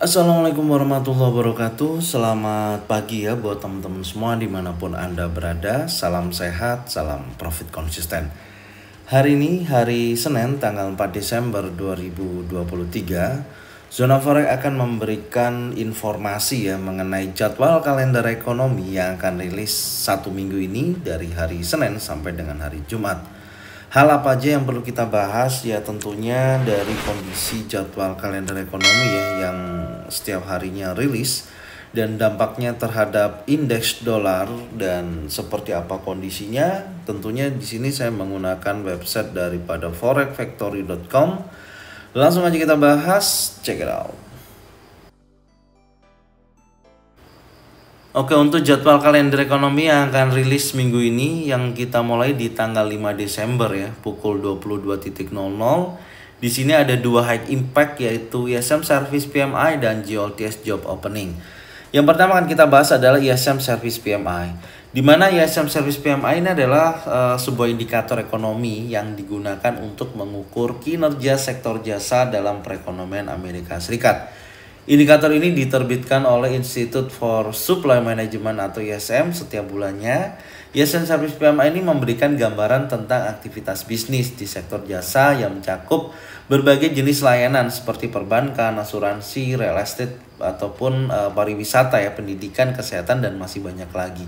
Assalamualaikum warahmatullahi wabarakatuh. Selamat pagi ya buat teman-teman semua dimanapun Anda berada. Salam sehat, salam profit konsisten. Hari ini hari Senin tanggal 4 Desember 2023, Zona Forex akan memberikan informasi ya mengenai jadwal kalender ekonomi yang akan rilis satu minggu ini dari hari Senin sampai dengan hari Jumat. Hal apa aja yang perlu kita bahas ya, tentunya dari kondisi jadwal kalender ekonomi ya yang setiap harinya rilis dan dampaknya terhadap indeks dolar dan seperti apa kondisinya. Tentunya di sini saya menggunakan website daripada forexfactory.com. Langsung aja kita bahas, check it out. Oke, untuk jadwal kalender ekonomi yang akan rilis minggu ini yang kita mulai di tanggal 5 Desember ya, pukul 22.00. Di sini ada dua high impact yaitu ISM Service PMI dan GLTS Job Opening. Yang pertama akan kita bahas adalah ISM Service PMI. Di mana ISM Service PMI ini adalah sebuah indikator ekonomi yang digunakan untuk mengukur kinerja sektor jasa dalam perekonomian Amerika Serikat. Indikator ini diterbitkan oleh Institute for Supply Management atau ISM setiap bulannya. ISM Service PMI ini memberikan gambaran tentang aktivitas bisnis di sektor jasa yang mencakup berbagai jenis layanan seperti perbankan, asuransi, real estate, ataupun pariwisata ya, pendidikan, kesehatan, dan masih banyak lagi.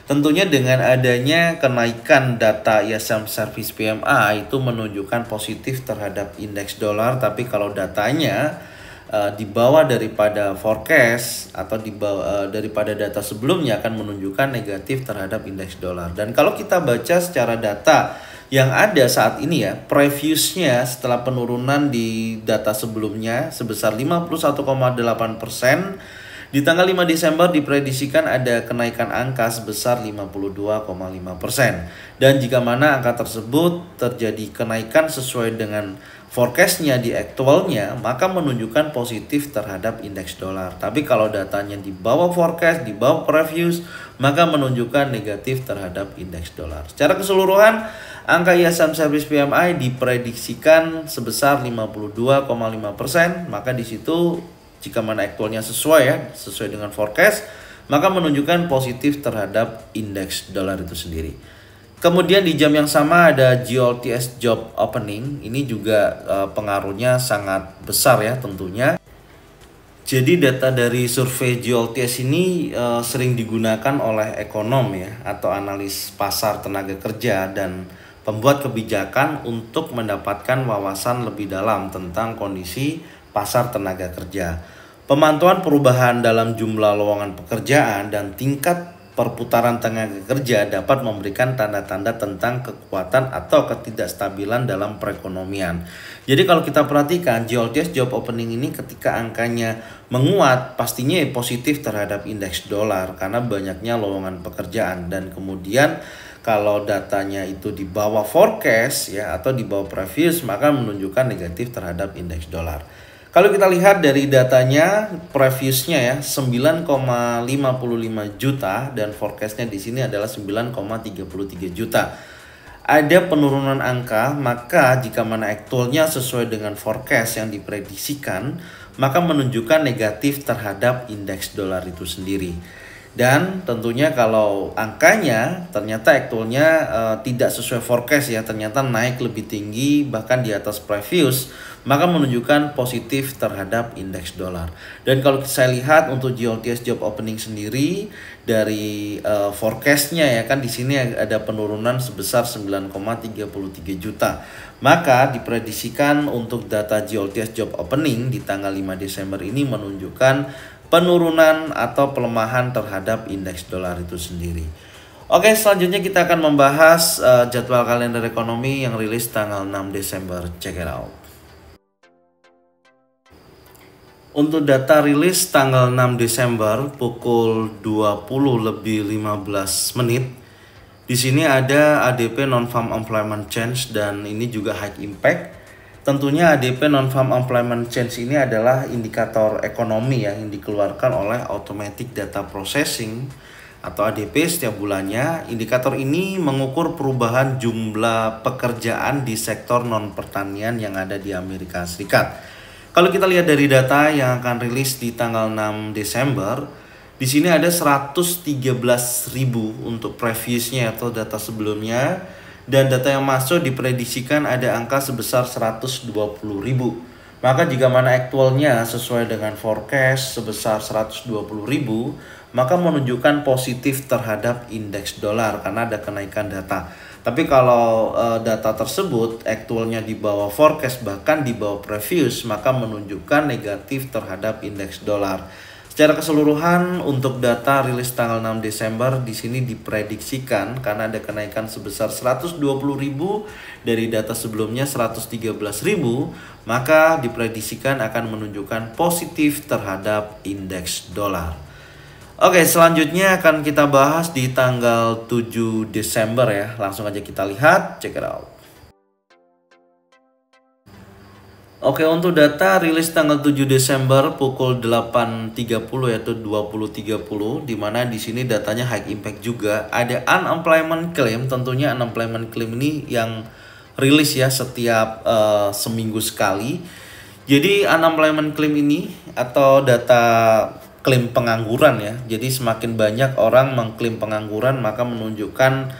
Tentunya dengan adanya kenaikan data ISM Service PMI itu menunjukkan positif terhadap indeks dolar, tapi kalau datanya di bawah daripada forecast atau di bawah daripada data sebelumnya akan menunjukkan negatif terhadap indeks dolar. Dan kalau kita baca secara data yang ada saat ini ya, previousnya setelah penurunan di data sebelumnya sebesar 51,8%, di tanggal 5 Desember diprediksikan ada kenaikan angka sebesar 52,5%. Dan jika mana angka tersebut terjadi kenaikan sesuai dengan forecastnya di aktualnya, maka menunjukkan positif terhadap indeks dolar. Tapi kalau datanya di bawah forecast, di bawah previous, maka menunjukkan negatif terhadap indeks dolar. Secara keseluruhan, angka ISM Service PMI diprediksikan sebesar 52,5%, maka di situ jika mana aktualnya sesuai dengan forecast, maka menunjukkan positif terhadap indeks dolar itu sendiri. Kemudian di jam yang sama ada GLTS Job Opening. Ini juga pengaruhnya sangat besar ya tentunya. Jadi data dari survei GLTS ini sering digunakan oleh ekonom ya atau analis pasar tenaga kerja dan pembuat kebijakan untuk mendapatkan wawasan lebih dalam tentang kondisi pasar tenaga kerja. Pemantauan perubahan dalam jumlah lowongan pekerjaan dan tingkat perputaran tenaga kerja dapat memberikan tanda-tanda tentang kekuatan atau ketidakstabilan dalam perekonomian. Jadi kalau kita perhatikan GLTS Job Opening ini ketika angkanya menguat pastinya positif terhadap indeks dolar karena banyaknya lowongan pekerjaan, dan kemudian kalau datanya itu di bawah forecast ya atau di bawah previous maka menunjukkan negatif terhadap indeks dolar. Kalau kita lihat dari datanya previousnya ya 9,55 juta dan forecastnya di sini adalah 9,33 juta. Ada penurunan angka, maka jika mana aktualnya sesuai dengan forecast yang diprediksikan, maka menunjukkan negatif terhadap indeks dolar itu sendiri. Dan tentunya kalau angkanya ternyata aktualnya tidak sesuai forecast ya, ternyata naik lebih tinggi bahkan di atas previous, maka menunjukkan positif terhadap indeks dolar. Dan kalau saya lihat untuk GLTS Job Opening sendiri dari forecastnya ya kan di sini ada penurunan sebesar 9,33 juta. Maka diprediksikan untuk data GLTS Job Opening di tanggal 5 Desember ini menunjukkan penurunan atau pelemahan terhadap indeks dolar itu sendiri. Oke, selanjutnya kita akan membahas jadwal kalender ekonomi yang rilis tanggal 6 Desember. Check it out. Untuk data rilis tanggal 6 Desember pukul 20:15. Di sini ada ADP Non-Farm Employment Change dan ini juga high impact. Tentunya ADP Non-Farm Employment Change ini adalah indikator ekonomi yang dikeluarkan oleh Automatic Data Processing atau ADP setiap bulannya. Indikator ini mengukur perubahan jumlah pekerjaan di sektor non-pertanian yang ada di Amerika Serikat. Kalau kita lihat dari data yang akan rilis di tanggal 6 Desember, di sini ada 113.000 untuk previousnya atau data sebelumnya, dan data yang masuk diprediksikan ada angka sebesar 120.000. Maka jika mana aktualnya sesuai dengan forecast sebesar 120.000, maka menunjukkan positif terhadap indeks dolar karena ada kenaikan data. Tapi kalau data tersebut aktualnya di bawah forecast bahkan di bawah previous, maka menunjukkan negatif terhadap indeks dolar. Secara keseluruhan untuk data rilis tanggal 6 Desember di sini diprediksikan karena ada kenaikan sebesar 120.000 dari data sebelumnya 113.000, maka diprediksikan akan menunjukkan positif terhadap indeks dolar. Oke, selanjutnya akan kita bahas di tanggal 7 Desember ya. Langsung aja kita lihat, check it out. Oke, untuk data rilis tanggal 7 Desember pukul 8.30 yaitu 20.30, di mana di sini datanya high impact juga. Ada unemployment claim, tentunya unemployment claim ini yang rilis ya setiap seminggu sekali. Jadi unemployment claim ini atau data klaim pengangguran ya. Jadi semakin banyak orang mengklaim pengangguran maka menunjukkan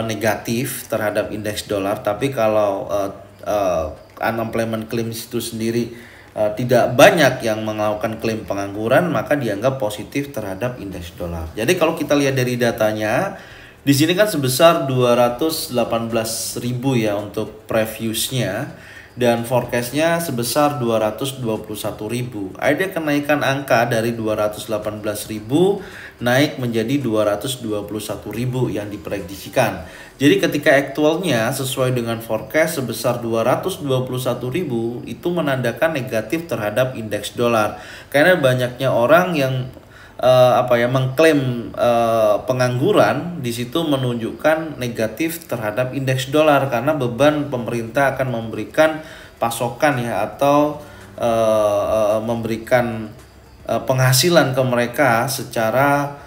negatif terhadap indeks dolar. Tapi kalau unemployment claim itu sendiri tidak banyak yang melakukan klaim pengangguran, maka dianggap positif terhadap indeks dolar. Jadi kalau kita lihat dari datanya, di sini kan sebesar 218.000 ya untuk previousnya, dan forecastnya sebesar 221.000. Ada kenaikan angka dari 218.000 naik menjadi 221.000 yang diprediksikan. Jadi ketika aktualnya sesuai dengan forecast sebesar 221.000, itu menandakan negatif terhadap indeks dolar. Karena banyaknya orang yang mengklaim pengangguran, di situ menunjukkan negatif terhadap indeks dolar karena beban pemerintah akan memberikan pasokan ya atau memberikan penghasilan ke mereka secara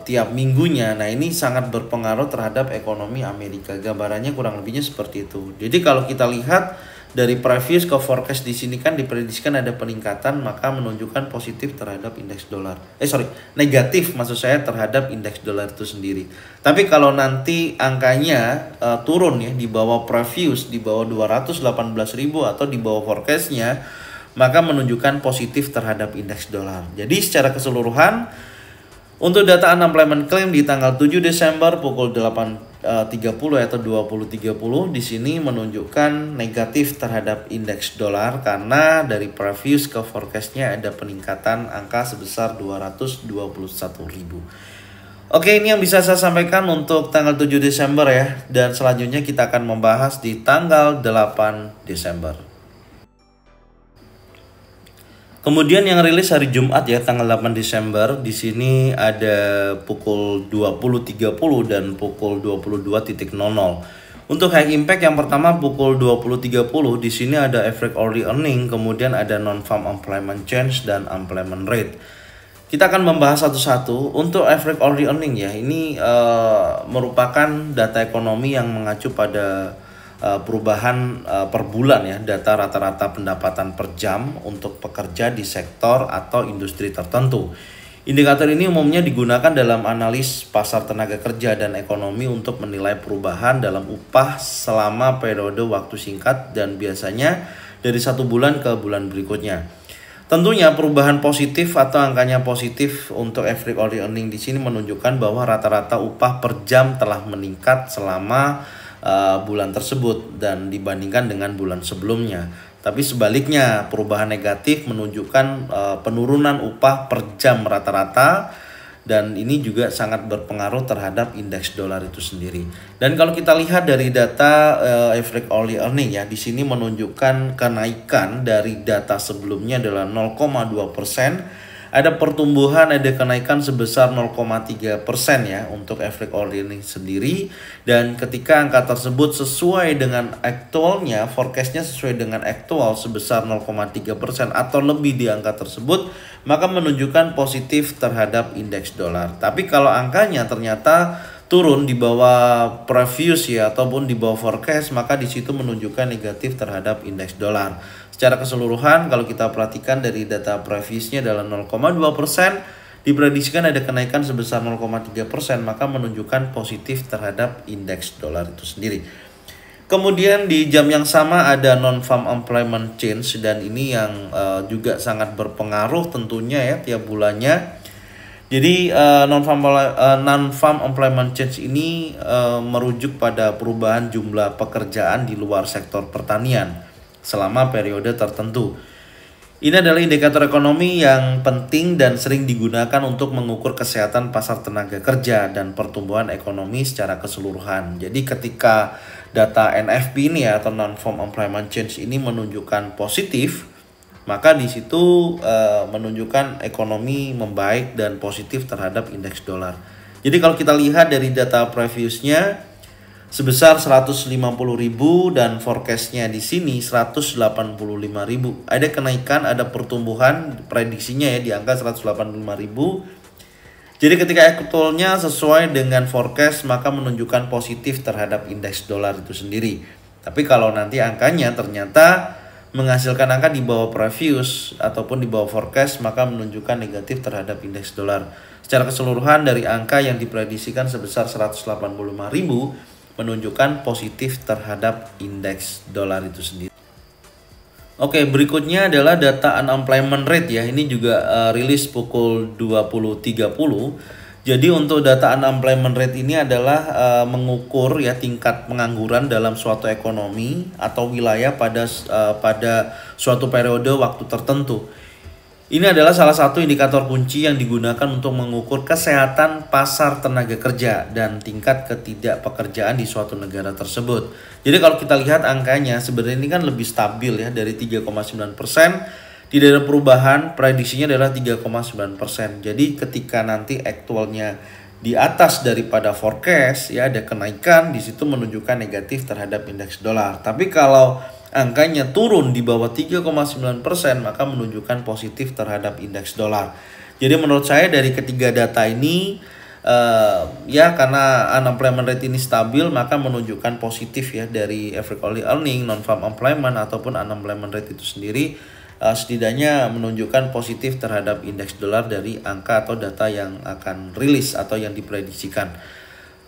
tiap minggunya. Nah, ini sangat berpengaruh terhadap ekonomi Amerika. Gambarannya kurang lebihnya seperti itu. Jadi kalau kita lihat dari previous ke forecast di sini kan diprediksikan ada peningkatan, maka menunjukkan positif terhadap indeks dolar. Negatif maksud saya terhadap indeks dolar itu sendiri. Tapi kalau nanti angkanya turun ya di bawah previous, di bawah 218.000 atau di bawah forecastnya, maka menunjukkan positif terhadap indeks dolar. Jadi secara keseluruhan untuk data unemployment claim di tanggal 7 Desember pukul 8.30 atau 20.30 di sini menunjukkan negatif terhadap indeks dolar karena dari previous ke forecastnya ada peningkatan angka sebesar 221.000. Oke, ini yang bisa saya sampaikan untuk tanggal 7 Desember ya, dan selanjutnya kita akan membahas di tanggal 8 Desember. Kemudian yang rilis hari Jumat ya tanggal 8 Desember di sini ada pukul 20.30 dan pukul 22.00. Untuk high impact yang pertama pukul 20.30 di sini ada average hourly earning, kemudian ada non-farm employment change dan employment rate. Kita akan membahas satu-satu. Untuk average hourly earning ya, ini merupakan data ekonomi yang mengacu pada perubahan per bulan ya, data rata-rata pendapatan per jam untuk pekerja di sektor atau industri tertentu. Indikator ini umumnya digunakan dalam analis pasar tenaga kerja dan ekonomi untuk menilai perubahan dalam upah selama periode waktu singkat dan biasanya dari satu bulan ke bulan berikutnya. Tentunya perubahan positif atau angkanya positif untuk average hourly earning di sini menunjukkan bahwa rata-rata upah per jam telah meningkat selama bulan tersebut dan dibandingkan dengan bulan sebelumnya. Tapi sebaliknya perubahan negatif menunjukkan penurunan upah per jam rata-rata, dan ini juga sangat berpengaruh terhadap indeks dolar itu sendiri. Dan kalau kita lihat dari data average hourly earning ya, di sini menunjukkan kenaikan dari data sebelumnya adalah 0,2%. Ada pertumbuhan, ada kenaikan sebesar 0,3% ya untuk average hourly earning sendiri. Dan ketika angka tersebut sesuai dengan aktualnya, forecastnya sesuai dengan aktual sebesar 0,3% atau lebih di angka tersebut, maka menunjukkan positif terhadap indeks dolar. Tapi kalau angkanya ternyata turun di bawah previous ya ataupun di bawah forecast, maka di situ menunjukkan negatif terhadap indeks dolar. Secara keseluruhan kalau kita perhatikan dari data previousnya adalah 0,2%, diprediksikan ada kenaikan sebesar 0,3%, maka menunjukkan positif terhadap indeks dolar itu sendiri. Kemudian di jam yang sama ada non-farm employment change, dan ini yang juga sangat berpengaruh tentunya ya tiap bulannya. Jadi non-farm employment change ini merujuk pada perubahan jumlah pekerjaan di luar sektor pertanian selama periode tertentu. Ini adalah indikator ekonomi yang penting dan sering digunakan untuk mengukur kesehatan pasar tenaga kerja dan pertumbuhan ekonomi secara keseluruhan. Jadi ketika data NFP ini atau non-farm employment change ini menunjukkan positif, maka di situ menunjukkan ekonomi membaik dan positif terhadap indeks dolar. Jadi kalau kita lihat dari data previousnya sebesar 150.000 dan forecastnya di sini 185.000. Ada kenaikan, ada pertumbuhan prediksinya ya di angka 185.000. Jadi ketika actualnya sesuai dengan forecast, maka menunjukkan positif terhadap indeks dolar itu sendiri. Tapi kalau nanti angkanya ternyata menghasilkan angka di bawah previous ataupun di bawah forecast, maka menunjukkan negatif terhadap indeks dolar. Secara keseluruhan dari angka yang diprediksikan sebesar 185.000 menunjukkan positif terhadap indeks dolar itu sendiri. Oke, berikutnya adalah data unemployment rate ya. Ini juga rilis pukul 20.30. Jadi untuk data unemployment rate ini adalah mengukur ya tingkat pengangguran dalam suatu ekonomi atau wilayah pada suatu periode waktu tertentu. Ini adalah salah satu indikator kunci yang digunakan untuk mengukur kesehatan pasar tenaga kerja dan tingkat ketidakpekerjaan di suatu negara tersebut. Jadi kalau kita lihat angkanya sebenarnya ini kan lebih stabil ya, dari 3,9%. Tidak ada perubahan, prediksinya adalah 3,9%. Jadi ketika nanti aktualnya di atas daripada forecast ya ada kenaikan, di situ menunjukkan negatif terhadap indeks dolar. Tapi kalau angkanya turun di bawah 3,9%, maka menunjukkan positif terhadap indeks dolar. Jadi menurut saya dari ketiga data ini ya karena unemployment rate ini stabil, maka menunjukkan positif ya dari average hourly earning, non-farm employment ataupun unemployment rate itu sendiri setidaknya menunjukkan positif terhadap indeks dolar dari angka atau data yang akan rilis atau yang diprediksikan.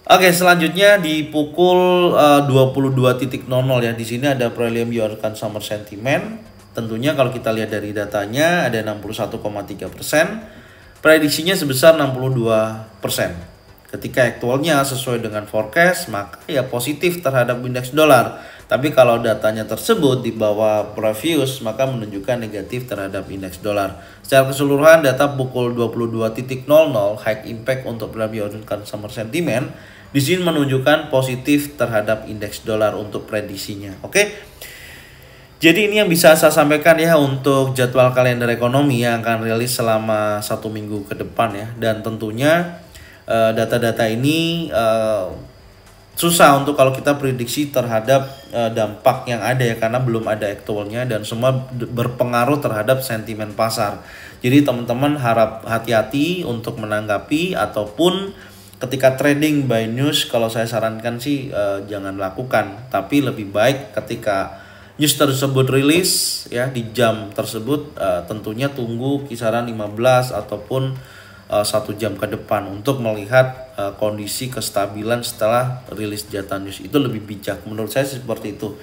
Oke, selanjutnya di pukul 22.00 ya. Di sini ada Prelium Your Consumer Sentiment. Tentunya kalau kita lihat dari datanya ada 61,3%. Prediksinya sebesar 62%. Ketika aktualnya sesuai dengan forecast, maka ya positif terhadap indeks dolar. Tapi kalau datanya tersebut di bawah previous, maka menunjukkan negatif terhadap indeks dolar. Secara keseluruhan data pukul 22.00 high impact untuk Prelium Your Consumer Sentiment di sini menunjukkan positif terhadap indeks dolar untuk prediksinya. Oke. Jadi ini yang bisa saya sampaikan ya untuk jadwal kalender ekonomi yang akan rilis selama 1 minggu ke depan ya. Dan tentunya data-data ini susah untuk kalau kita prediksi terhadap dampak yang ada ya, karena belum ada aktualnya dan semua berpengaruh terhadap sentimen pasar. Jadi teman-teman harap hati-hati untuk menanggapi ataupun ketika trading by news, kalau saya sarankan sih jangan lakukan, tapi lebih baik ketika news tersebut rilis ya di jam tersebut tentunya tunggu kisaran 15 ataupun 1 jam ke depan untuk melihat kondisi kestabilan setelah rilis data news. Itu lebih bijak menurut saya seperti itu.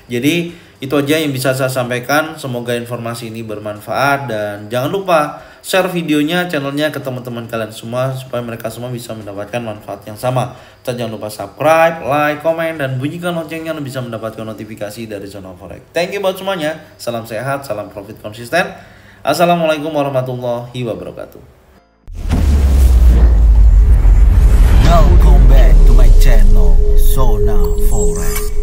Jadi itu aja yang bisa saya sampaikan. Semoga informasi ini bermanfaat dan jangan lupa share videonya, channelnya ke teman-teman kalian semua supaya mereka semua bisa mendapatkan manfaat yang sama. Dan jangan lupa subscribe, like, komen, dan bunyikan loncengnya untuk bisa mendapatkan notifikasi dari Zona Forex. Thank you buat semuanya. Salam sehat, salam profit konsisten. Assalamualaikum warahmatullahi wabarakatuh. Welcome back to my channel Zona Forex.